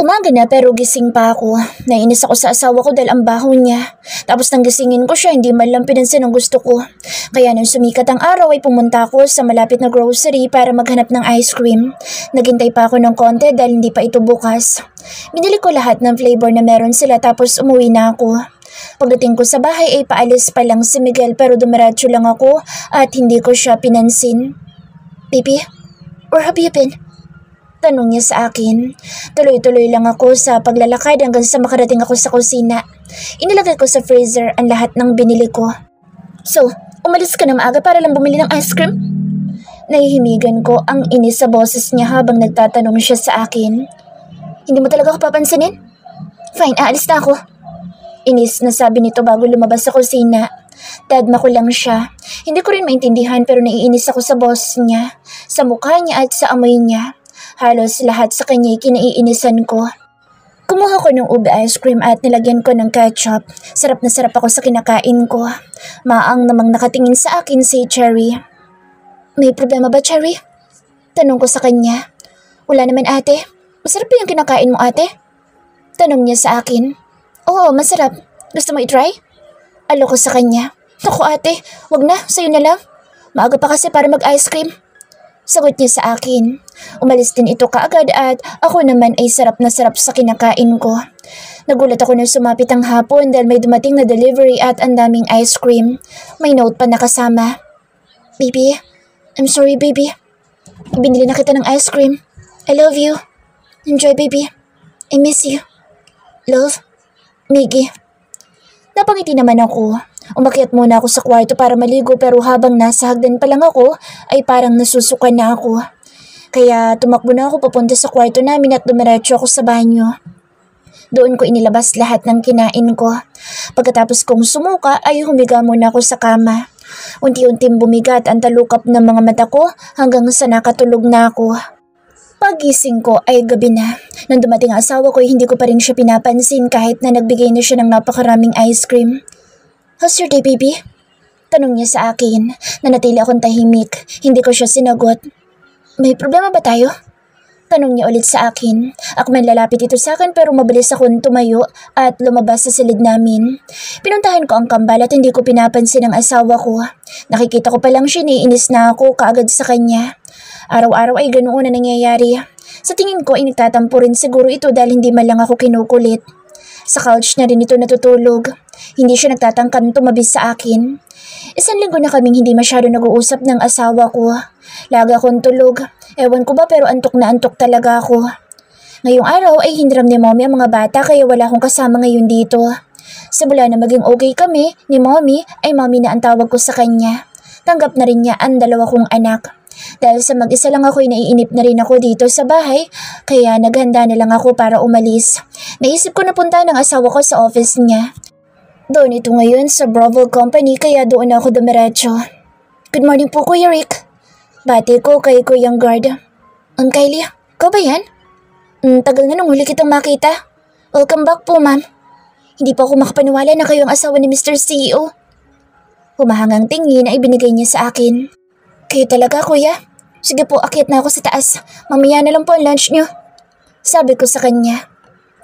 Umaga na pero gising pa ako. Nainis ako sa asawa ko dahil ang baho niya. Tapos nang gisingin ko siya, hindi man lang pinansin ang gusto ko. Kaya nang sumikat ang araw ay pumunta ako sa malapit na grocery para maghanap ng ice cream. Naghintay pa ako ng konti dahil hindi pa ito bukas. Binili ko lahat ng flavor na meron sila tapos umuwi na ako. Pagdating ko sa bahay ay paalis pa lang si Miguel pero dumiretso lang ako at hindi ko siya pinansin. Baby, where have you been? Tanong niya sa akin. Tuloy-tuloy lang ako sa paglalakad hanggang sa makarating ako sa kusina. Inilagay ko sa freezer ang lahat ng binili ko. So, umalis ka na maaga para lang bumili ng ice cream? Nahihimigan ko ang inis sa boses niya habang nagtatanong siya sa akin. Hindi mo talaga ako papansinin? Fine, aalis na ako. Inis na sabi nito bago lumabas sa kusina. Dadma ko lang siya. Hindi ko rin maintindihan pero naiinis ako sa boss niya, sa mukha niya at sa amoy niya. Halos lahat sa kanya'y kinaiinisan ko. Kumuha ko ng ube ice cream at nilagyan ko ng ketchup. Sarap na sarap ako sa kinakain ko. Maang namang nakatingin sa akin si Cherry. May problema ba, Cherry? Tanong ko sa kanya. Wala naman ate. Masarap ba yung kinakain mo ate? Tanong niya sa akin. Oo, masarap. Gusto mo i-try? Alo ko sa kanya. Naku ate, wag na, sa'yo na lang. Maaga pa kasi para mag-ice cream. Sagot niya sa akin. Umalis din ito kaagad at ako naman ay sarap na sarap sa kinakain ko. Nagulat ako nang sumapit ang hapon dahil may dumating na delivery at ang daming ice cream. May note pa nakasama. Baby, I'm sorry baby. Ibinili na kita ng ice cream. I love you. Enjoy baby. I miss you. Love, Miggy. Napangiti naman ako. Umakyat muna ako sa kwarto para maligo pero habang nasa hagdan pa lang ako ay parang nasusuka na ako. Kaya tumakbo na ako papunta sa kwarto namin at dumiretso ako sa banyo. Doon ko inilabas lahat ng kinain ko. Pagkatapos kong sumuka ay humiga muna ako sa kama. Unti-unting bumigat ang talukap ng mga mata ko hanggang sa nakatulog na ako. Pagising ko ay gabi na. Nang dumating ang asawa ko ay hindi ko pa rin siya pinapansin kahit na nagbigay na siya ng napakaraming ice cream. How's your day, baby? Tanong niya sa akin. Nanatili akong tahimik. Hindi ko siya sinagot. May problema ba tayo? Tanong niya ulit sa akin. Ako man lalapit ito sa akin pero mabilis akong tumayo at lumabas sa silid namin. Pinuntahan ko ang kambal at hindi ko pinapansin ang asawa ko. Nakikita ko pa lang siya, naiinis na ako kaagad sa kanya. Araw-araw ay ganoon na nangyayari. Sa tingin ko ay nagtatampo rin siguro ito dahil hindi man lang ako kinukulit. Sa couch na rin ito natutulog. Hindi siya nagtatangkang tumabis sa akin. Isang linggo na kaming hindi masyado nag-uusap ng asawa ko. Lagi akong tulog. Ewan ko ba pero antok na antok talaga ako. Ngayong araw ay hiniram ni Mommy ang mga bata kaya wala akong kasama ngayon dito. Simula na maging okay kami ni Mommy ay Mommy na ang tawag ko sa kanya. Tanggap na rin niya ang dalawa kong anak. Dahil sa mag-isa lang ako'y naiinip na rin ako dito sa bahay, kaya naghanda na lang ako para umalis. Naisip ko na punta ng asawa ko sa office niya. Doon ito ngayon sa Bravo Company kaya doon ako dumiretso. Good morning po Kuya Rick. Bati ko kay Kuyang Guard. Kylie, ikaw ba yan? Tagal na nung huli kitang makita. Welcome back po ma'am. Hindi pa ako makapaniwala na kayo ang asawa ni Mr. CEO. Humahangang tingin ay binigay niya sa akin. Kayo talaga, kuya? Sige po, akyat na ako sa taas. Mamaya na lang po ang lunch niyo. Sabi ko sa kanya.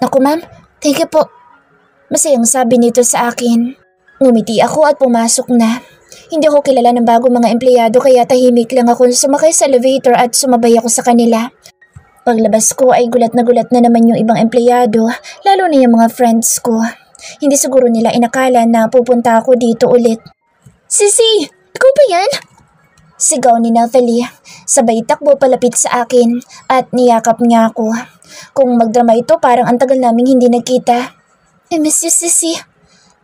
Naku ma'am, thank you po. Masayang sabi nito sa akin. Ngumiti ako at pumasok na. Hindi ako kilala ng bagong mga empleyado kaya tahimik lang ako sumakay sa elevator at sumabay ako sa kanila. Paglabas ko ay gulat na naman yung ibang empleyado, lalo na yung mga friends ko. Hindi siguro nila inakala na pupunta ako dito ulit. Sisi, ikaw ba yan? Sigaw ni Nathalie. Sabay takbo palapit sa akin at niyakap niya ako. Kung magdrama ito parang ang tagal naming hindi nagkita. I miss you, Sisi.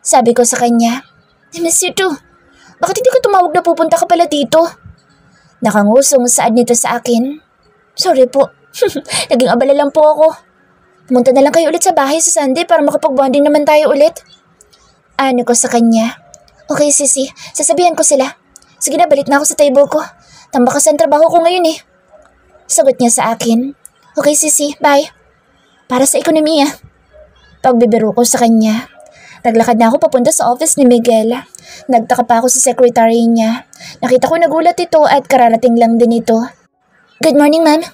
Sabi ko sa kanya. I miss you too. Bakit hindi ko tumawag na pupunta ka pala dito? Nakangusong saad nito sa akin. Sorry po. Naging abala lang po ako. Pumunta na lang kayo ulit sa bahay sa Sunday para makapag-bonding naman tayo ulit. Ano ko sa kanya. Okay, Sisi. Sasabihan ko sila. Sige na, balik na ako sa table ko. Tambak kasi ang trabaho ko ngayon eh. Sagot niya sa akin. Okay, Sisi, bye. Para sa ekonomiya. Pagbibiro ko sa kanya. Naglakad na ako papunta sa office ni Miguel. Nagtaka pa ako sa secretary niya. Nakita ko nagulat ito at kararating lang din ito. Good morning, ma'am.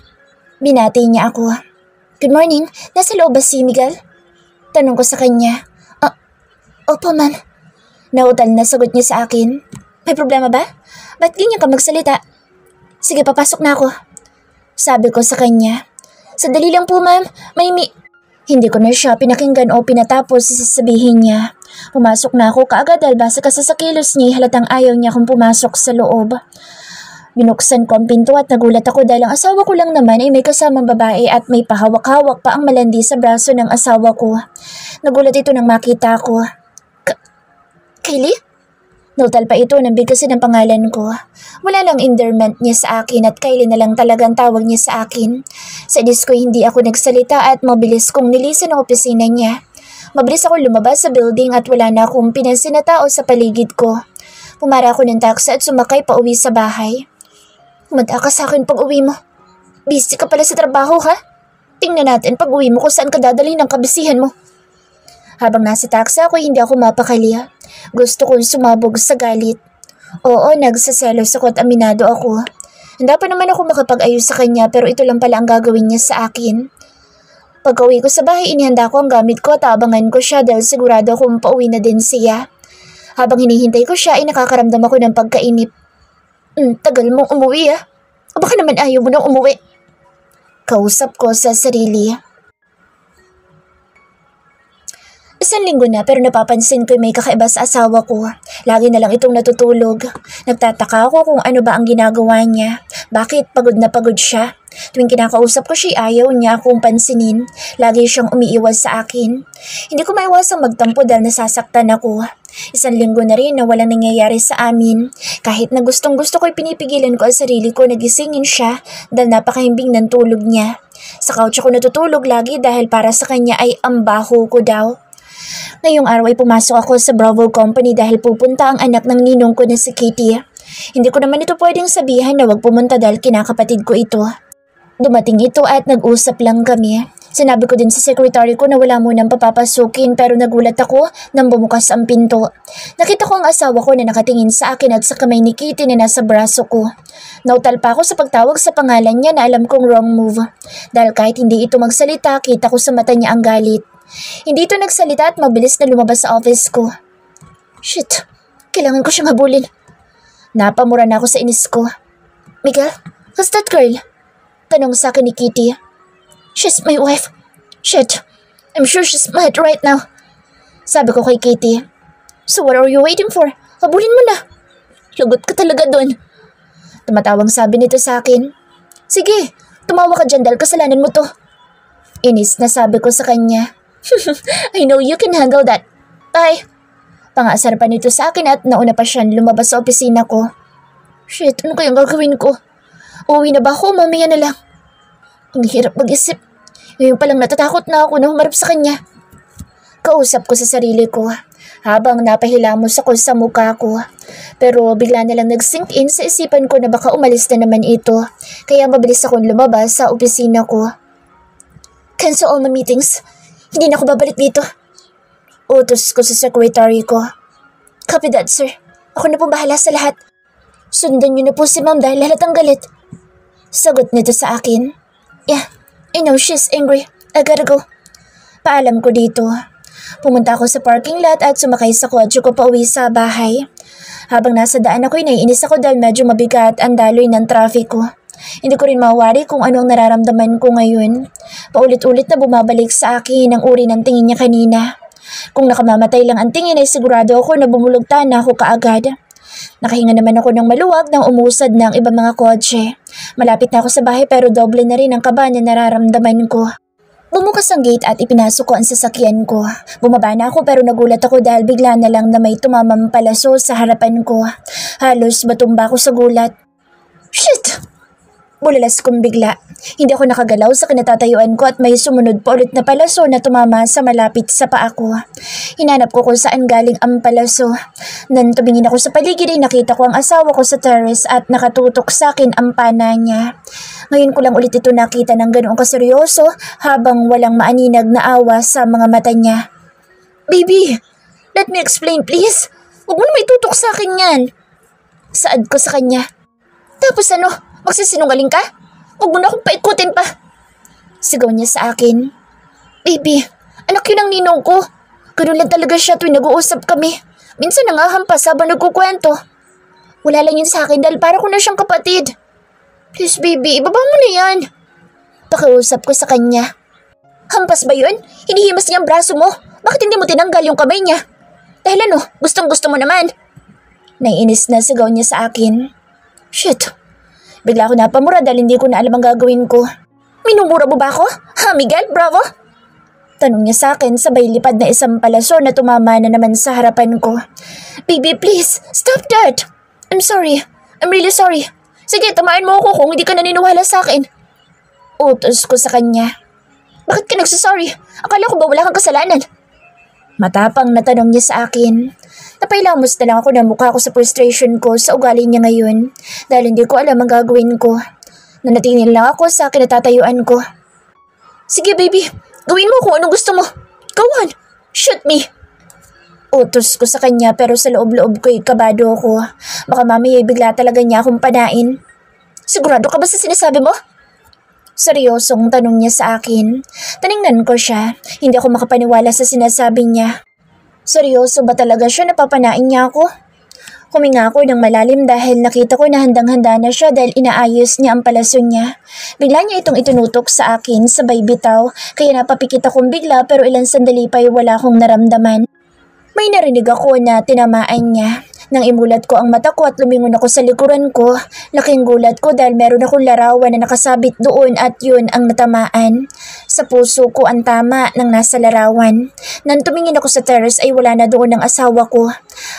Binati niya ako. Good morning. Nasa loob ba si Miguel? Tanong ko sa kanya. Opo, ma'am. Nautal na sagot niya sa akin. May problema ba? Ba't ganyan ka magsalita? Sige, papasok na ako. Sabi ko sa kanya. Sandali lang po, ma'am. Hindi ko na siya pinakinggan o pinatapos sasabihin niya. Pumasok na ako kaagad dahil base kasi sa kilos niya halatang ayaw niya kung pumasok sa loob. Binuksan ko ang pinto at nagulat ako dahil ang asawa ko lang naman ay may kasamang babae at may pahawak-hawak pa ang malandi sa braso ng asawa ko. Nagulat ito nang makita ko. Kylie? Nautal pa ito nang bigkasin ang pangalan ko. Wala lang endearment niya sa akin at Kylie na lang talagang tawag niya sa akin. Sa inis ko hindi ako nagsalita at mabilis kong nilisan ang opisina niya. Mabilis ako lumabas sa building at wala na akong pinansin na tao sa paligid ko. Pumara ako ng taxi at sumakay pa uwi sa bahay. Mada ka sa akin pag uwi mo. Busy ka pala sa trabaho ha? Tingnan natin pag uwi mo kung saan ka dadali ng kabisihan mo. Habang nasa taxi ako hindi ako mapakali. Gusto kong sumabog sa galit. Oo, nagsaselos ako at aminado ako. Handa pa naman ako makapag-ayos sa kanya pero ito lang pala ang gagawin niya sa akin. Pag-uwi ko sa bahay, inihanda ko ang gamit ko at abangan ko siya dahil sigurado akong pauwi na din siya. Habang hinihintay ko siya ay nakakaramdam ako ng pagkainip. Tagal mong umuwi O baka naman ayaw mo nang umuwi. Kausap ko sa sarili. Isang linggo na pero napapansin ko may kakaiba sa asawa ko. Lagi na lang itong natutulog. Nagtataka ako kung ano ba ang ginagawa niya. Bakit pagod na pagod siya? Tuwing kinakausap ko siya ayaw niya akong pansinin. Lagi siyang umiiwas sa akin. Hindi ko maiwasang magtampo dahil nasasaktan ako. Isang linggo na rin na walang nangyayari sa amin. Kahit na gustong gusto ko'y pinipigilan ko ang sarili ko, nagisingin siya dahil napakahimbing ng tulog niya. Sa couch ako natutulog lagi dahil para sa kanya ay ang baho ko daw. Ngayong araw ay pumasok ako sa Bravo Company dahil pupunta ang anak ng ninong ko na si Kitty. Hindi ko naman ito pwedeng sabihan na wag pumunta dahil kinakapatid ko ito. Dumating ito at nag-usap lang kami. Sinabi ko din sa secretary ko na wala munang papapasukin pero nagulat ako nang bumukas ang pinto. Nakita ko ang asawa ko na nakatingin sa akin at sa kamay ni Kitty na nasa braso ko. Nautal pa ako sa pagtawag sa pangalan niya na alam kong wrong move. Dahil kahit hindi ito magsalita, kita ko sa mata niya ang galit. Hindi ito nagsalita at mabilis na lumabas sa office ko. Shit, kailangan ko siyang habulin. Napamura na ako sa inis ko. Miguel, who's that girl? Tanong sa akin ni Kitty. She's my wife. Shit, I'm sure she's mad right now. Sabi ko kay Kitty. So what are you waiting for? Habulin mo na. Lagot ka talaga doon. Tumatawang sabi nito sa akin. Sige, tumawa ka dyan dahil kasalanan mo to. Inis na sabi ko sa kanya. I know you can handle that. Bye. Pangasar pa nito sa akin at nauna pa siyang lumabas sa opisina ko. Shit, ano kayang gagawin ko? Uuwi na ba ako? Mamaya na lang. Ang hirap mag-isip. Ngayon palang natatakot na ako na humarap sa kanya. Kausap ko sa sarili ko habang napahilamos ako sa mukha ko. Pero bigla na lang nag-sink in sa isipan ko na baka umalis na naman ito. Kaya mabilis akong lumabas sa opisina ko. Cancel all my meetings. Hindi na ako babalik dito. Utos ko sa secretary ko. Copy that, sir. Ako na po bahala sa lahat. Sundan niyo na po si ma'am dahil halatang galit. Sagot nito sa akin. Yeah, I know she's angry. I gotta go. Paalam ko dito. Pumunta ako sa parking lot at sumakay sa kotse ko pa uwi sa bahay. Habang nasa daan ako'y naiinis ako dahil medyo mabigat ang daloy ng traffic ko. Hindi ko rin mawari kung ano ang nararamdaman ko ngayon. Paulit-ulit na bumabalik sa akin ang uri ng tingin niya kanina. Kung nakamamatay lang ang tingin ay sigurado ako na bumulugta na ako kaagad. Nakahinga naman ako ng maluwag nang umusad ng ibang mga kotse. Malapit na ako sa bahay pero doble na rin ang kaba na nararamdaman ko. Bumukas ang gate at ipinasok ko ang sasakyan ko. Bumaba na ako pero nagulat ako dahil bigla na lang na may tumamang palaso sa harapan ko. Halos matumba ako sa gulat. Shit! Bulalas kong bigla. Hindi ako nakagalaw sa kinatatayuan ko at may sumunod pa ulit na palaso na tumama sa malapit sa paa ko. Hinanap ko kung saan galing ang palaso. Nang tumingin ako sa paligid ay nakita ko ang asawa ko sa terrace at nakatutok sa akin ang pana niya. Ngayon ko lang ulit ito nakita ng ganoong kaseryoso habang walang maaninag na awa sa mga mata niya. Baby, let me explain please. Huwag mo na maitutok sa akin yan. Saad ko sa kanya. Tapos ano? Magsisinungaling ka? Huwag mo na akong paikutin pa. Sigaw niya sa akin. Baby, anak yun ang ninong ko. Ganun lang talaga siya tuwing nag-uusap kami. Minsan nangahampas habang nagkukwento. Wala lang yun sa akin dahil para ko na siyang kapatid. Please baby, ibaba mo na yan. Pakiusap ko sa kanya. Hampas ba yun? Hinihimas niya ang braso mo. Bakit hindi mo tinanggal yung kamay niya? Dahil ano, gustong gusto mo naman. Naiinis na sigaw niya sa akin. Shit. Bigla ako napamura dahil hindi ko na alam ang gagawin ko. Minumura mo ba ako? Ha Miguel, bravo? Tanong niya sa akin sabay lipad na isang palaso na tumama na naman sa harapan ko. Baby, please, stop that. I'm sorry. I'm really sorry. Sige, tamaan mo ako kung hindi ka naniniwala sa akin. Utos ko sa kanya. Bakit ka nagsasorry? Akala ko ba wala kang kasalanan? Matapang na tanong niya sa akin. Napailamos na lang ako ng mukha ko sa frustration ko sa ugali niya ngayon dahil hindi ko alam ang gagawin ko. Nanatingin lang ako sa kinatatayuan ko. Sige baby, gawin mo kung anong gusto mo. Go on, shoot me. Utos ko sa kanya pero sa loob-loob ko'y kabado ako. Baka mamaya bigla talaga niya akong panain. Sigurado ka ba sa sinasabi mo? Seryosong tanong niya sa akin. Tiningnan ko siya. Hindi ako makapaniwala sa sinasabi niya. Seryoso ba talaga siya na papanain niya ako? Huminga ako ng malalim dahil nakita ko na handang-handa na siya dahil inaayos niya ang palaso niya. Bigla niya itong itinutok sa akin sabay bitaw kaya napapikit akong bigla pero ilang sandali pa'y wala akong naramdaman. May narinig ako na tinamaan niya. Nang imulat ko ang mata ko at lumingon ako sa likuran ko, laking gulat ko dahil meron akong larawan na nakasabit doon at yun ang natamaan. Sa puso ko ang tama ng nasa larawan. Nang tumingin ako sa terrace ay wala na doon ang asawa ko.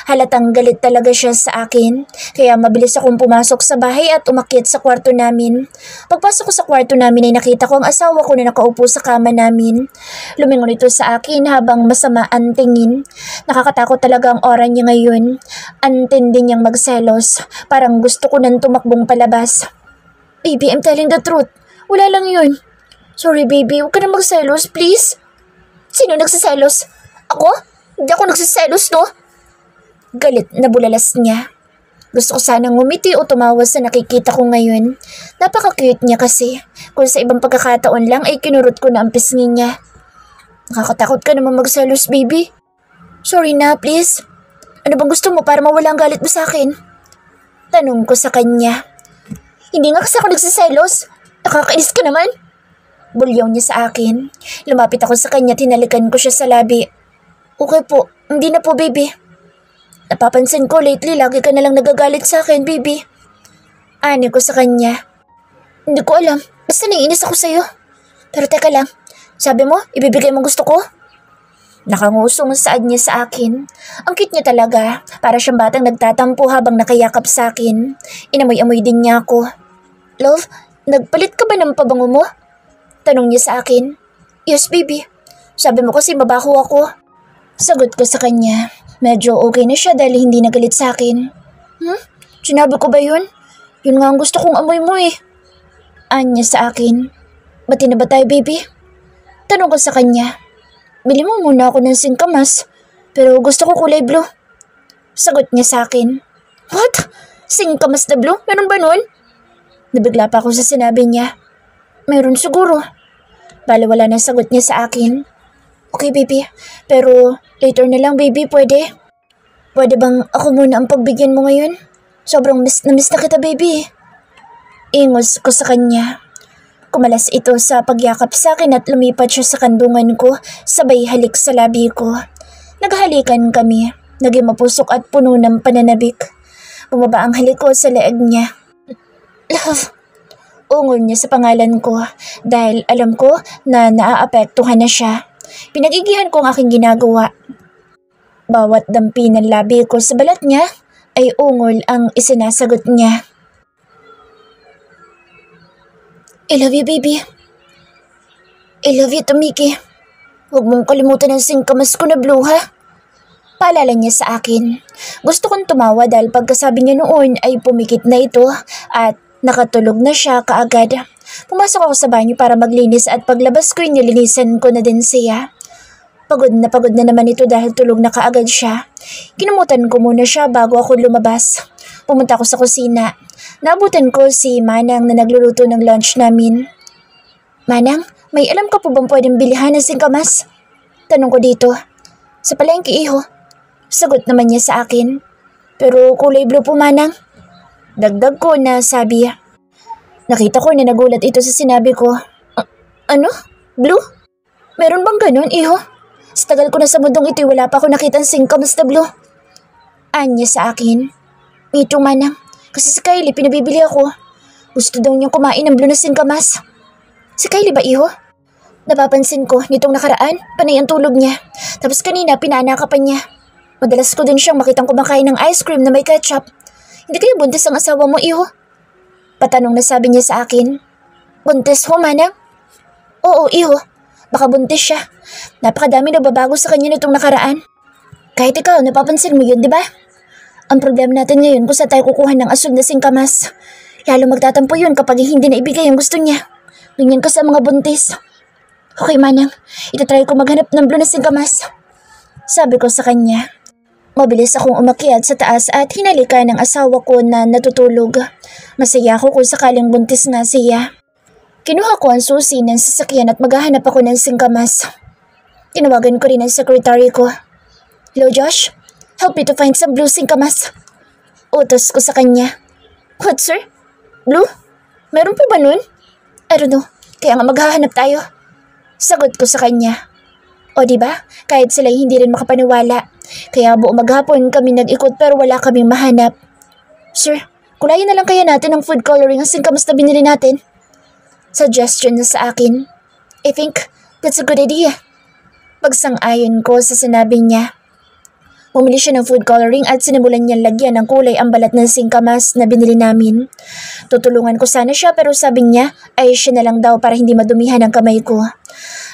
Halatang galit talaga siya sa akin, kaya mabilis akong pumasok sa bahay at umakyat sa kwarto namin. Pagpasok ko sa kwarto namin ay nakita ko ang asawa ko na nakaupo sa kama namin. Lumingon ito sa akin habang masama ang tingin. Nakakatakot talaga ang aura niya ngayon. Antindi niyang magselos. Parang gusto ko nang tumakbong palabas. Baby, I'm telling the truth. Wala lang yun. Sorry baby, huwag ka na magselos, please. Sino nagsiselos? Ako? Hindi ako nagsiselos, no? Galit na bulalas niya. Gusto ko sanang ngumiti o tumawa sa nakikita ko ngayon. Napaka-cute niya kasi. Kung sa ibang pagkakataon lang ay kinurot ko na ang pisngi niya. Nakakatakot ka naman magselos, baby. Sorry na, please. Ano bang gusto mo para mawala ang galit mo sa akin? Tanong ko sa kanya. Hindi nga kasi ako nagsiselos. Nakakainis ka naman. Bulyaw niya sa akin. Lumapit ako sa kanya at hinalikan ko siya sa labi. Okay po, hindi na po baby. Napapansin ko lately lagi ka nalang nagagalit sa akin baby. Ani ko sa kanya. Hindi ko alam, basta naiinis ako sa'yo. Pero teka lang, sabi mo ibibigay mo gusto ko? Nakangusong saad niya sa akin. Ang cute niya talaga, para siyang batang nagtatampo habang nakayakap sa akin. Inamoy-amoy din niya ako. Love, nagpalit ka ba ng pabango mo? Tanong niya sa akin. Yes baby, sabi mo kasi mabaho ako. Sagot ko sa kanya. Medyo okay na siya dahil hindi nagalit sa akin. Sinabi ko ba yun? Yun nga ang gusto kong amoy mo eh. Anya sa akin. Bati na ba tayo baby? Tanong ko sa kanya. Bili mo muna ako ng singkamas, pero gusto ko kulay blue. Sagot niya sa akin. What? Singkamas na blue? Meron ba nun? Nabigla pa ako sa sinabi niya. Meron siguro. Bale wala na sagot niya sa akin. Okay baby, pero later na lang baby, pwede? Pwede bang ako muna ang pagbigyan mo ngayon? Sobrang miss na kita baby. Ingos ko sa kanya. Kumalas ito sa pagyakap sa akin at lumipat siya sa kandungan ko, sabay halik sa labi ko. Naghalikan kami, naging mapusok at puno ng pananabik. Bumaba ang halik ko sa leeg niya. Love, ungol niya sa pangalan ko dahil alam ko na naaapektuhan na siya. Pinagigihan ko ang aking ginagawa. Bawat dampi ng labi ko sa balat niya ay ungol ang isinasagot niya. I love you, baby. I love you, Tomiki. Huwag mong kalimutan ang singkamas ko na blue, ha? Paalala niya sa akin. Gusto kong tumawa dahil pagkasabi niya noon ay pumikit na ito at nakatulog na siya kaagad. Pumasok ako sa banyo para maglinis at paglabas ko nilinisan ko na din siya. Pagod na naman ito dahil tulog na kaagad siya. Kinumutan ko muna siya bago ako lumabas. Pumunta ako sa kusina. Naabutan ko si Manang na nagluluto ng lunch namin. Manang, May alam ka po bang pwedeng bilihan ng singkamas? Tanong ko dito. Sa palengke, iho. Sagot naman niya sa akin. Pero kulay blue po, manang. Dagdag ko na sabi. Nakita ko na nagulat ito sa sinabi ko. Ano? Blue? Meron bang ganun, iho? Sa tagal ko na sa mundong ito'y wala pa ako nakitang singkamas na blue. Anya sa akin. Ito, manang. Kasi si Kylie pinabibili ako. Gusto daw niyang kumain ng blue na singkamas. Si Kylie ba, iho? Napapansin ko nitong nakaraan, panay ang tulog niya. Tapos kanina pinanakapan niya. Madalas ko din siyang makitang kumakain ng ice cream na may ketchup. Hindi kaya buntis ang asawa mo, iho? Patanong na sabi niya sa akin. Buntis ho, manang? Oo, iho. Baka buntis siya. Napakadami nagbabago sa kanya nitong nakaraan. Kahit ikaw, napapansin mo yun, di ba? Ang problema natin ngayon kung saan tayo kukuha ng asog na singkamas. Lalo magtatampo yun kapag hindi na ibigay ang gusto niya. Ganyan ka sa mga buntis. Okay, manang. Itatry ko maghanap ng blue na singkamas. Sabi ko sa kanya. Mabilis akong umakyat sa taas at hinalika ng asawa ko na natutulog. Masaya ako kung sakaling buntis nga siya. Kinuha ko ang susi ng sasakyan at maghahanap ako ng singkamas. Tinawagan ko rin ang secretary ko. Hello, Josh? Help me to find some blue singkamas. Utos ko sa kanya. What, sir? Blue? Meron po ba nun? I don't know. Kaya nga maghahanap tayo. Sagot ko sa kanya. O diba? Kahit sila hindi rin makapaniwala. Kaya buo maghapon kami nag-ikot pero wala kaming mahanap. Sir, kulayan na lang kaya natin ng food coloring ang singkamas na binili natin. Suggestion na sa akin. I think that's a good idea. Pagsang-ayon ko sa sinabi niya. Bumili siya ng food coloring at sinimulan niyang lagyan ng kulay ang balat ng singkamas na binili namin. Tutulungan ko sana siya pero sabi niya ay siya na lang daw para hindi madumihan ang kamay ko.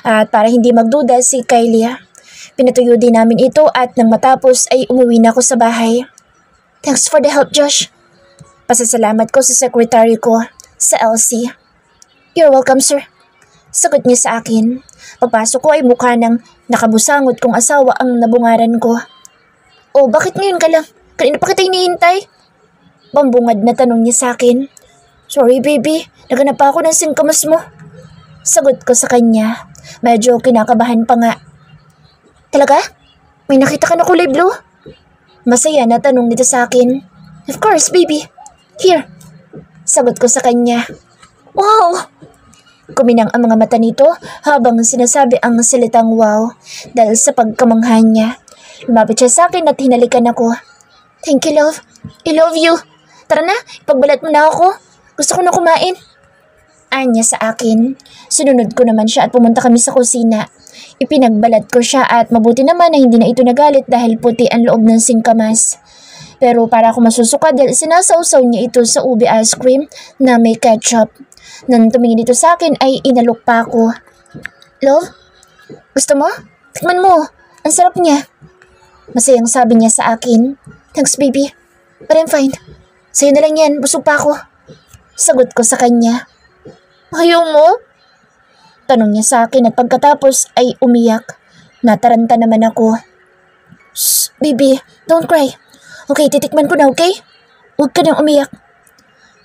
At para hindi magduda si Kylie. Pinatuyo din namin ito at nang matapos ay umuwi na ako sa bahay. Thanks for the help, Josh. Pasasalamat ko sa secretary ko, sa Elsie. You're welcome, sir. Sagot niya sa akin. Pagpasok ko ay mukha ng nakabusangot kong asawa ang nabungaran ko. Oh, bakit ngayon ka lang? Kanina pa kita hinihintay? Pambungad na tanong niya sa akin. Sorry, baby. Naghanap pa ako ng singkamas mo. Sagot ko sa kanya. Medyo kinakabahan pa nga. Talaga? May nakita ka na kulay blue? Masaya na tanong nito sa akin. Of course, baby. Here. Sagot ko sa kanya. Wow! Kuminang ang mga mata nito habang sinasabi ang salitang wow dahil sa pagkamangha niya. Lumapit siya sa akin at hinalikan ako. Thank you, love. I love you. Tara na, ipagbalat mo na ako. Gusto ko na kumain. Anya sa akin. Sinunod ko naman siya at pumunta kami sa kusina. Ipinagbalat ko siya at mabuti naman na hindi na ito nagalit dahil puti ang loob ng singkamas. Pero para ako masusuka dahil sinasawsaw niya ito sa ube ice cream na may ketchup. Nang tumingin ito sa akin ay inalok pa ako. Love? Gusto mo? Tikman mo. Ang sarap niya. Masayang sabi niya sa akin. Thanks, baby. But I'm fine. Sa'yo na lang yan. Busog pa ako. Sagot ko sa kanya. Ayaw mo? Tanong niya sa akin at pagkatapos ay umiyak. Nataranta naman ako. Shh, baby. Don't cry. Okay, titikman ko na, okay? Huwag ka nang umiyak.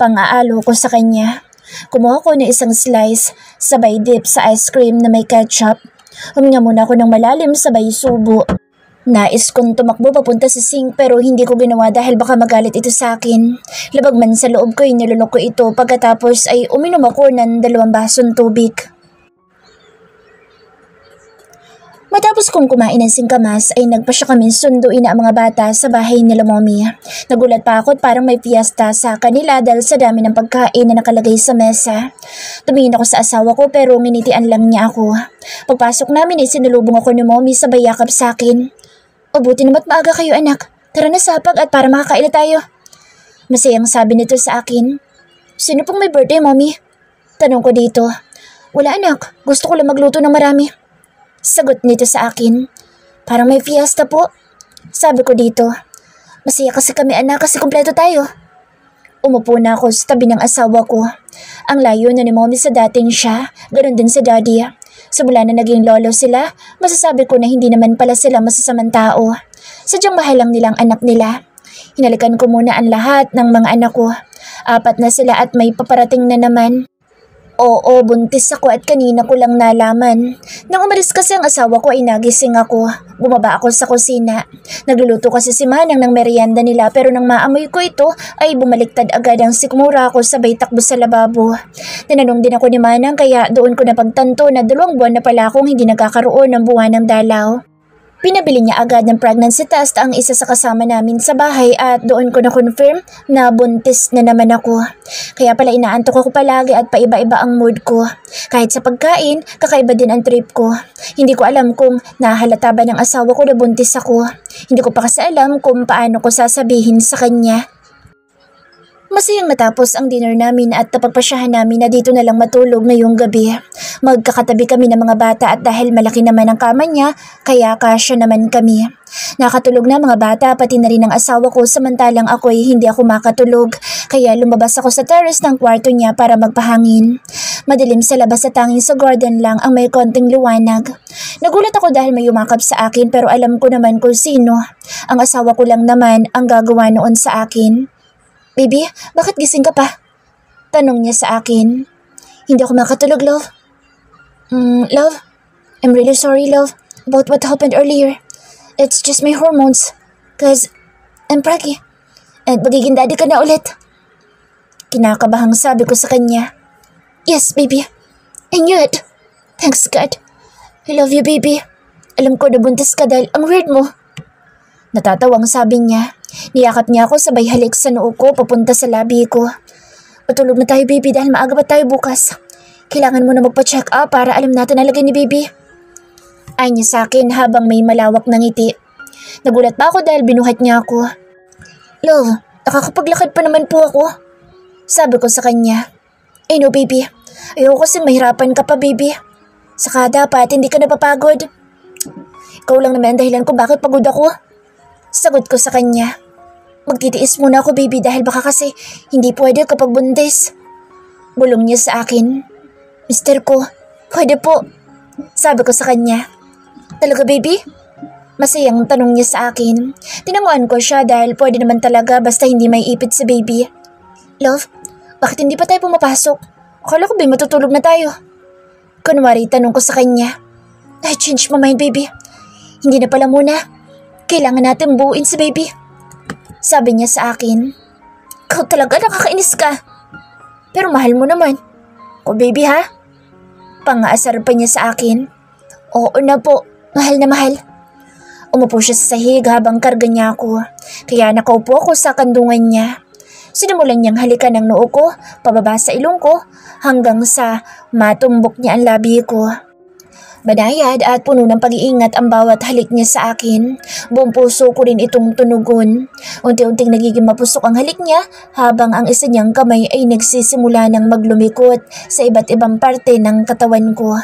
Pang-aalo ko sa kanya. Kumuha ko ng isang slice, sabay dip sa ice cream na may ketchup. Huminga muna ako ng malalim sabay subo. Nais kong tumakbo papunta sa sink pero hindi ko ginawa dahil baka magalit ito sa akin. Labag man sa loob ko ay nilulok ko ito pagkatapos ay uminom ako ng 2 basong tubig. Matapos kong kumain ng singkamas ay nagpasya kaming sunduin ang mga bata sa bahay nila mommy. Nagulat pa ako at parang may fiesta sa kanila dahil sa dami ng pagkain na nakalagay sa mesa. Tumingin ako sa asawa ko pero nginitian lang niya ako. Pagpasok namin ay sinulubong ako ni mommy sabay yakap sa akin. O buti naman maaga kayo anak. Tara na sapag at para makakain na tayo. Masayang sabi nito sa akin. Sino pong may birthday mommy? Tanong ko dito. Wala anak, gusto ko lang magluto ng marami. Sagot nito sa akin. Parang may fiesta po. Sabi ko dito. Masaya kasi kami anak kasi kumpleto tayo. Umupo na ako sa tabi ng asawa ko. Ang layo na ni mommy sa dating siya, ganoon din sa daddy. Simula na naging lolo sila, masasabi ko na hindi naman pala sila masasamang tao. Sadyang mahal lang nilang anak nila. Hinalikan ko muna ang lahat ng mga anak ko. 4 na sila at may paparating na naman. Oo, buntis ako at kanina ko lang nalaman. Nang umalis kasi ang asawa ko ay nagising ako. Bumaba ako sa kusina. Nagluluto kasi si Manang ng merienda nila pero nang maamoy ko ito ay bumaliktad agad ang sikmura ko sabay takbo sa lababo. Tinanong din ako ni Manang kaya doon ko napagtanto na 2 buwan na pala akong hindi nagkakaroon ng buwanang dalaw. Pinabili niya agad ng pregnancy test ang isa sa kasama namin sa bahay at doon ko na-confirm na buntis na naman ako. Kaya pala inaantok ako palagi at paiba-iba ang mood ko. Kahit sa pagkain, kakaiba din ang trip ko. Hindi ko alam kung nahalata ba ng asawa ko na buntis ako. Hindi ko pa kasi alam kung paano ko sasabihin sa kanya. Masayang natapos ang dinner namin at napagpasyahan namin na dito na lang matulog ngayong gabi. Magkakatabi kami ng mga bata at dahil malaki naman ang kama niya, kaya kasya naman kami. Nakatulog na mga bata pati na rin ang asawa ko samantalang ako'y hindi ako makatulog. Kaya lumabas ako sa terrace ng kwarto niya para magpahangin. Madilim sa labas at tanging sa garden lang ang may konting liwanag. Nagulat ako dahil may yumakap sa akin pero alam ko naman kung sino. Ang asawa ko lang naman ang gagawa noon sa akin. Baby, bakit gising ka pa? Tanong niya sa akin. Hindi ako makatulog, love. Love, I'm really sorry, love, about what happened earlier. It's just my hormones. Cause I'm preggy. And magiging daddy ka na ulit. Kinakabahang sabi ko sa kanya. Yes, baby. I knew it. Thanks, God. I love you, baby. Alam ko na buntis ka dahil ang weird mo. Natatawang sabi niya. Niyakap niya ako sabay halik sa noo ko papunta sa labi ko. Patulog na tayo, baby, dahil maaga pa tayo bukas. Kailangan mo na magpa-check up para alam natin ang lagay ni baby. Ay niya sa akin habang may malawak na ngiti. Nagulat pa ako dahil binuhat niya ako. Love, nakakapaglakad pa naman po ako. Sabi ko sa kanya. Eh no, baby. Ayoko kasi mahirapan ka pa, baby. Saka dapat hindi ka napapagod. Ikaw lang naman ang dahilan kung bakit pagod ako. Sagot ko sa kanya. Magtitiis muna ako, baby, dahil baka kasi hindi pwede kapag buntis. Bulong niya sa akin. Mister ko, pwede po. Sabi ko sa kanya. Talaga, baby? Masayang tanong niya sa akin. Tinanguan ko siya dahil pwede naman talaga basta hindi may ipit si baby. Love, bakit hindi pa tayo pumapasok? Akala ko ba matutulog na tayo? Kunwari tanong ko sa kanya. I changed my mind, baby. Hindi na pala muna. Kailangan natin buuin si baby. Sabi niya sa akin. Ikaw talaga nakakainis ka. Pero mahal mo naman. O baby ha? Pangaasar pa niya sa akin. Oo na po, mahal na mahal. Umupo siya sa sahig habang karga niya ako. Kaya nakaupo ako sa kandungan niya. Sinimulan niyang halikan ng noo ko, pababa sa ilong ko, hanggang sa matumbok niya ang labi ko. Banayad at puno ng pag-iingat ang bawat halik niya sa akin. Buong puso ko rin itong tunugon. Unti-unting nagiging mapusok ang halik niya habang ang isa niyang kamay ay nagsisimula ng maglumikot sa iba't ibang parte ng katawan ko.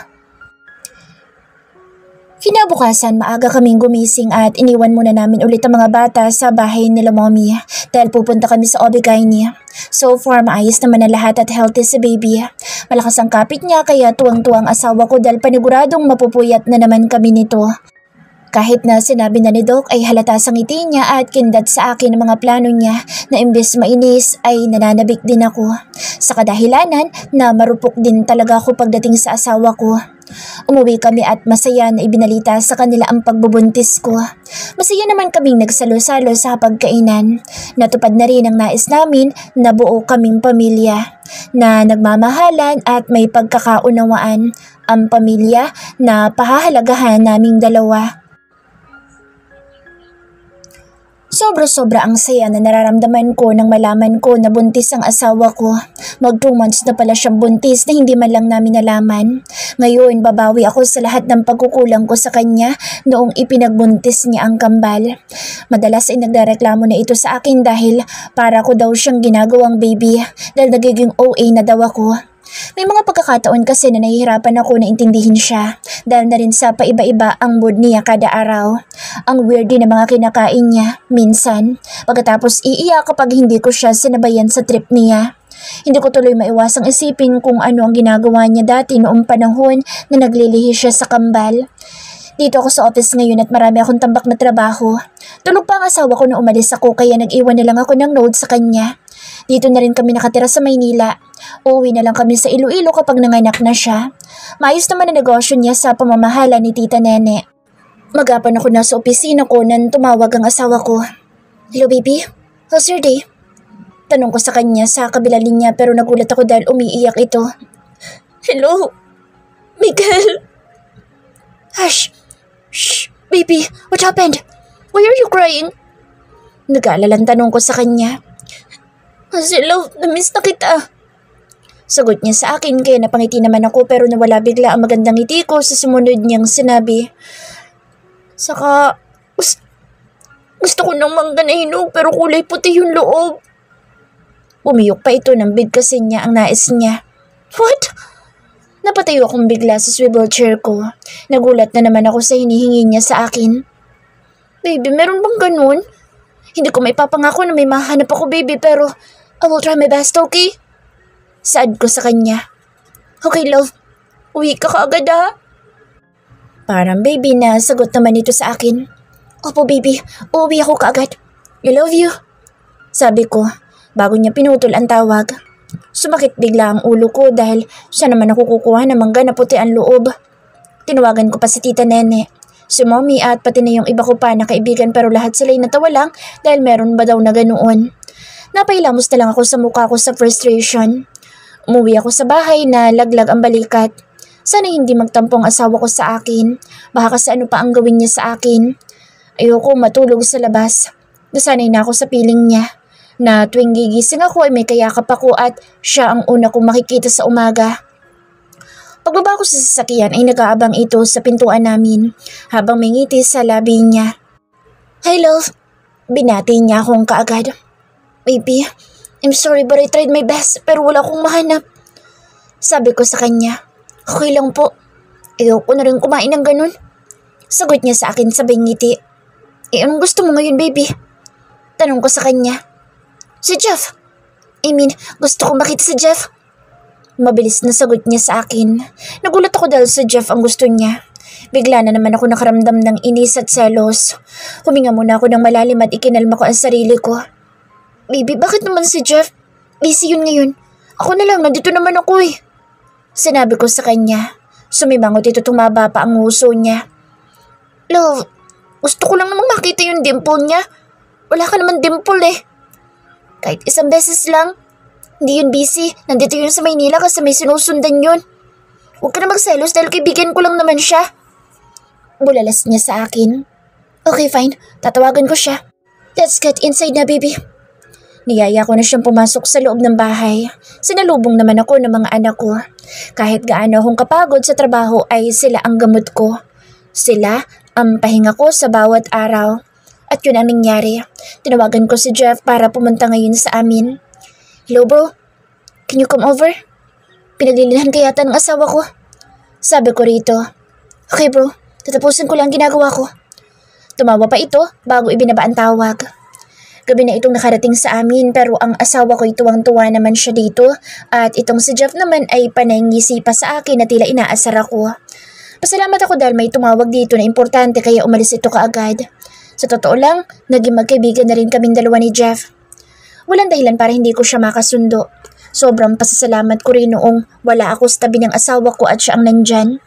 Kinabukasan, maaga kaming gumising at iniwan muna namin ulit ang mga bata sa bahay nila mommy dahil pupunta kami sa Obigaini. So far, maayos naman ang lahat at healthy si baby. Malakas ang kapit niya kaya tuwang-tuwang asawa ko dahil paniguradong mapupuyat na naman kami nito. Kahit na sinabi na ni Doc ay halata sa ngiti niya at kindat sa akin ang mga plano niya na imbes mainis ay nananabik din ako. Sa kadahilanan na marupok din talaga ako pagdating sa asawa ko. Umuwi kami at masaya na ibinalita sa kanila ang pagbubuntis ko. Masaya naman kaming nagsalo-salo sa pagkainan. Natupad na rin ang nais namin na buo kaming pamilya na nagmamahalan at may pagkakaunawaan. Ang pamilya na pahahalagahan naming dalawa. Sobra-sobra ang saya na nararamdaman ko nang malaman ko na buntis ang asawa ko. Mag 2 months na pala siyang buntis na hindi man lang namin nalaman. Ngayon, babawi ako sa lahat ng pagkukulang ko sa kanya noong ipinagbuntis niya ang kambal. Madalas ay nagdareklamo na ito sa akin dahil para ko daw siyang ginagawang baby dahil nagiging OA na daw ako. May mga pagkakataon kasi na nahihirapan ako na intindihin siya dahil na rin sa paiba-iba ang mood niya kada araw. Ang weird din ng mga kinakain niya minsan pagkatapos iiyak kapag hindi ko siya sinabayan sa trip niya. Hindi ko tuloy maiwasang isipin kung ano ang ginagawa niya dati noong panahon na naglilihi siya sa kambal. Dito ako sa office ngayon at marami akong tambak na trabaho. Tulog pa ang asawa ko na umalis ako kaya nag-iwan na lang ako ng note sa kanya. Dito na rin kami nakatira sa Maynila. Uuwi na lang kami sa Iloilo kapag nanganak na siya. Maayos naman ang negosyo niya sa pamamahala ni Tita Nene. Magapan ako na sa opisina ko nang tumawag ang asawa ko. Hello baby, how's your day? Tanong ko sa kanya sa kabilang linya pero nagulat ako dahil umiiyak ito. Hello, Miguel. Hush, shh, baby, what happened? Why are you crying? Nag-aalalang tanong ko sa kanya. Kasi love, na-miss na kita. Sagot niya sa akin kaya napangiti naman ako pero nawala bigla ang magandang ngiti ko sa sumunod niyang sinabi. Saka, gusto ko ng mangga na hinog pero kulay puti yung loob. Umiyok pa ito nang bigkasin niya ang nais niya. What? Napatayo akong bigla sa swivel chair ko. Nagulat na naman ako sa hinihingi niya sa akin. Baby, meron bang ganun? Hindi ko may papangako na may mahanap ako baby pero I will try my best, okay? Saad ko sa kanya. Okay love, uwi ka kaagad ha? Parang baby na sagot naman ito sa akin. Opo baby, uuwi ako kaagad. I love you. Sabi ko, bago niya pinutol ang tawag. Sumakit bigla ang ulo ko dahil siya naman ako kukuha ng mangga na puti ang loob. Tinawagan ko pa si Tita Nene, si Mommy at pati na yung iba ko pa na kaibigan pero lahat sila'y natawa lang dahil meron ba daw na ganoon. Napailamos na lang ako sa mukha ko sa frustration. Umuwi ako sa bahay na laglag ang balikat. Sana hindi magtampong asawa ko sa akin. Baka kasi ano pa ang gawin niya sa akin. Ayoko matulog sa labas. Nasanay na ako sa piling niya. Na tuwing gigising ako ay may kayakap ako at siya ang una kong makikita sa umaga. Pagbaba ko sa sasakyan ay nag-aabang ito sa pintuan namin habang may ngiti sa labi niya. Hi love, binati niya akong kaagad. Baby, I'm sorry but I tried my best pero wala akong mahanap. Sabi ko sa kanya, okay lang po. Ayoko na rin kumain ng ganun. Sagot niya sa akin sabay ngiti. Anong gusto mo ngayon baby? Tanong ko sa kanya. Si Jeff. Gusto ko makita si Jeff. Mabilis na sagot niya sa akin. Nagulat ako dahil si Jeff ang gusto niya. Bigla na naman ako nakaramdam ng inis at selos. Huminga muna ako ng malalim at ikinalma ko ang sarili ko. Baby, bakit naman si Jeff? Busy yun ngayon. Ako na lang, nandito naman ako eh. Sinabi ko sa kanya. Sumimangot ito, tumaba pa ang nguso niya. Love, gusto ko lang namang makita yung dimple niya. Wala ka naman dimple eh. Kahit isang beses lang. Hindi yun busy. Nandito yun sa Maynila kasi may sinusundan yun. Huwag ka na magselos dahil kaibigan ko lang naman siya. Bulalas niya sa akin. Okay, fine. Tatawagan ko siya. Let's get inside na, baby. Niyaya ko na siyang pumasok sa loob ng bahay. Sinalubong naman ako ng mga anak ko. Kahit gaano akong kapagod sa trabaho ay sila ang gamot ko. Sila ang pahinga ko sa bawat araw. At yun ang nangyari. Tinawagan ko si Jeff para pumunta ngayon sa amin. Hello bro, can you come over? Pinaglilihan ka yata ng asawa ko. Sabi ko rito. Okay bro, tatapusin ko lang ginagawa ko. Tumawa pa ito bago ibinaba ang tawag. Gabi na itong nakarating sa amin pero ang asawa ko ay tuwang-tuwa naman siya dito at itong si Jeff naman ay panangisi pa sa akin na tila inaasar ako. Pasalamat ako dahil may tumawag dito na importante kaya umalis ito kaagad. Sa totoo lang, naging magkaibigan na rin kaming dalawa ni Jeff. Walang dahilan para hindi ko siya makasundo. Sobrang pasasalamat ko rin noong wala ako sa tabi ng asawa ko at siya ang nandyan.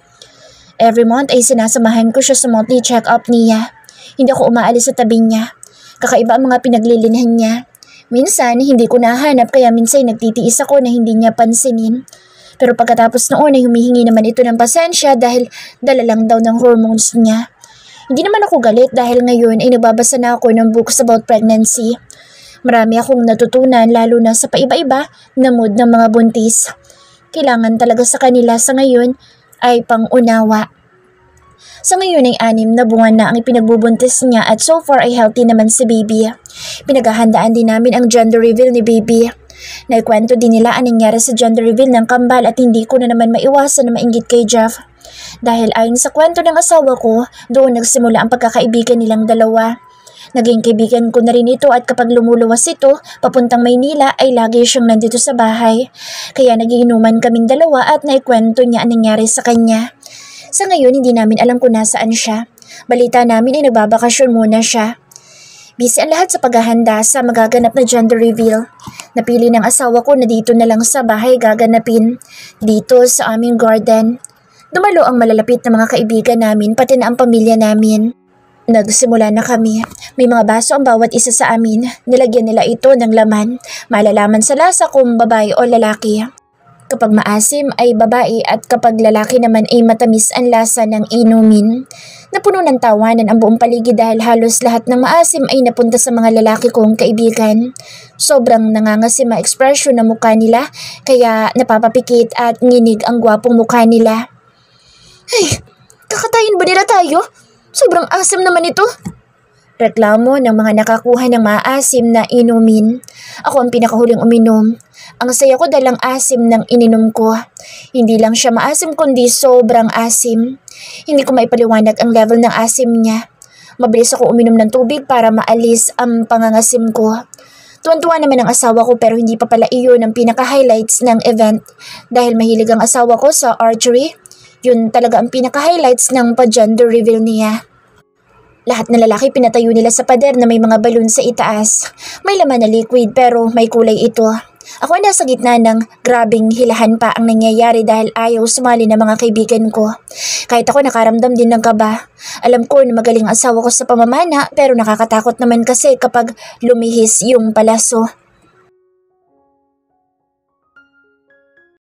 Every month ay sinasamahan ko siya sa monthly check-up niya. Hindi ako umaalis sa tabi niya. Kakaiba ang mga pinaglilinahan niya. Minsan, hindi ko nahanap kaya minsan nagtitiis ako na hindi niya pansinin. Pero pagkatapos noon ay humihingi naman ito ng pasensya dahil dala lang daw ng hormones niya. Hindi naman ako galit dahil ngayon ay nagbabasa na ako ng books about pregnancy. Marami akong natutunan lalo na sa paiba-iba na mood ng mga buntis. Kailangan talaga sa kanila sa ngayon ay pangunawa. Sa ngayon ay 6 na buwan na ang ipinagbubuntis niya at so far ay healthy naman si baby. Pinaghahandaan din namin ang gender reveal ni baby. Naikwento din nila ang nangyari sa gender reveal ng kambal at hindi ko na naman maiwasan na mainggit kay Jeff. Dahil ayon sa kwento ng asawa ko, doon nagsimula ang pagkakaibigan nilang dalawa. Naging kaibigan ko na rin ito at kapag lumuluwas ito, papuntang Maynila ay lagi siyang nandito sa bahay. Kaya nagiinuman kaming dalawa at naikwento niya ang nangyari sa kanya. Sa ngayon, hindi namin alam kung nasaan siya. Balita namin ay nagbabakasyon muna siya. Busy ang lahat sa paghahanda sa magaganap na gender reveal. Napili ng asawa ko na dito na lang sa bahay gaganapin, dito sa aming garden. Dumalo ang malalapit na mga kaibigan namin pati na ang pamilya namin. Nagsimula na kami. May mga baso ang bawat isa sa amin. Nilagyan nila ito ng laman. Malalaman sa lasa kung babae o lalaki. Kapag maasim ay babae at kapag lalaki naman ay matamis ang lasa ng inumin. Napuno ng tawanan ang buong paligid dahil halos lahat ng maasim ay napunta sa mga lalaki kong kaibigan. Sobrang nangangasim ang ekspresyon ng mukha nila kaya napapapikit at nginig ang gwapong mukha nila. Ay, kakatayin ba nila tayo? Sobrang asim naman ito. Reklamo ng mga nakakuha ng maasim na inumin. Ako ang pinakahuling uminom. Ang saya ko dahil ang asim ng ininom ko. Hindi lang siya maasim kundi sobrang asim. Hindi ko maipaliwanag ang level ng asim niya. Mabilis ako uminom ng tubig para maalis ang pangangasim ko. Tuwan-tuwa naman ang asawa ko pero hindi pa pala iyon ang pinaka-highlights ng event. Dahil mahilig ang asawa ko sa archery, yun talaga ang pinaka-highlights ng pa-gender reveal niya. Lahat ng lalaki pinatayo nila sa pader na may mga balon sa itaas. May laman na liquid pero may kulay ito. Ako ay nasa gitna ng grabing hilahan pa ang nangyayari dahil ayaw sumali ng mga kaibigan ko. Kahit ako nakaramdam din ng kaba. Alam ko na magaling ang asawa ko sa pamamana pero nakakatakot naman kasi kapag lumihis yung palaso.